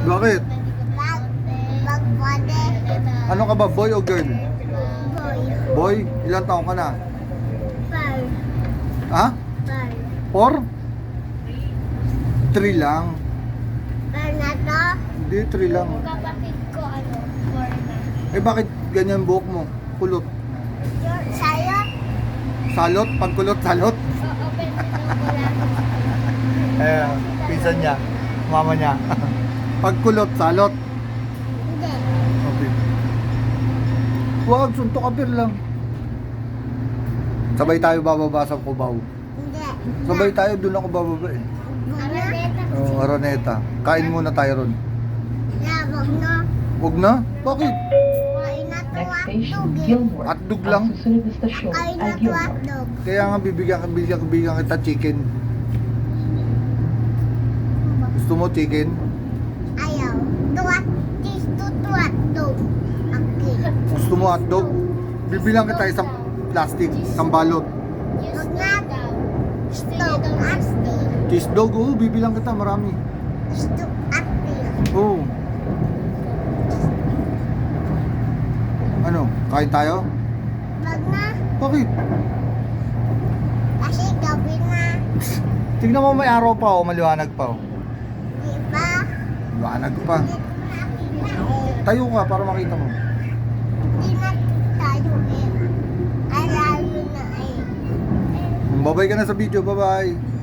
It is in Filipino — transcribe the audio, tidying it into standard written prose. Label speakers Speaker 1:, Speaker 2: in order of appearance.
Speaker 1: Bakit?
Speaker 2: Pag pwede.
Speaker 1: Ano ka ba, boy o girl?
Speaker 2: Boy.
Speaker 1: Boy, ilang taong ka na?
Speaker 2: Five.
Speaker 1: Ha?
Speaker 2: Five.
Speaker 1: 4? 3 lang.
Speaker 2: Pero na to,
Speaker 1: Hindi, 3 lang.
Speaker 2: kapatid ko four na.
Speaker 1: Eh bakit ganyan buhok mo? Kulot.
Speaker 2: Sa'yo?
Speaker 1: Salot? Pagkulot, salot?
Speaker 2: Oo, pero wala.
Speaker 1: Eh, pinsan niya. Mama niya. Pagkulot, salot.
Speaker 2: Hindi.
Speaker 1: Okay. Huwag, suntok apir lang. Sabay tayo bababa sa Cubao.
Speaker 2: Hindi.
Speaker 1: Sabay tayo, doon ako bababa eh.
Speaker 2: Araneta.
Speaker 1: Oh, Araneta. Kain muna tayo ron.
Speaker 2: Labog na.
Speaker 1: Huwag na? Bakit?
Speaker 2: Kain na to
Speaker 3: Next station,
Speaker 2: hotdog.
Speaker 3: Gilmore.
Speaker 1: Hotdog lang?
Speaker 3: Ang susunod na stasyon
Speaker 2: Kain na
Speaker 3: ay
Speaker 2: to
Speaker 3: Gilmore.
Speaker 2: hotdog.
Speaker 1: Kaya nga bibigyan kita chicken. Gusto mo chicken?
Speaker 2: Ayaw. Tuwat. Tisto hotdog. Okay.
Speaker 1: Gusto mo hotdog? Bibilang kita isang plastic, isang balot.
Speaker 2: Huwag na. Stop. Asti.
Speaker 1: Cheese dog, oh, bibilang kita marami.
Speaker 2: Stop. Asti.
Speaker 1: Oh. Ano? Kain tayo?
Speaker 2: Wag na.
Speaker 1: Bakit?
Speaker 2: Kasi gabi na.
Speaker 1: Tignan mo may araw pa oh, maliwanag pa oh.
Speaker 2: Diba?
Speaker 1: Maliwanag pa.
Speaker 2: Hindi na kita eh.
Speaker 1: Tayo ka para makita mo.
Speaker 2: Hindi na tayo eh. Alayo na eh.
Speaker 1: Babay ka na sa video, bye-bye.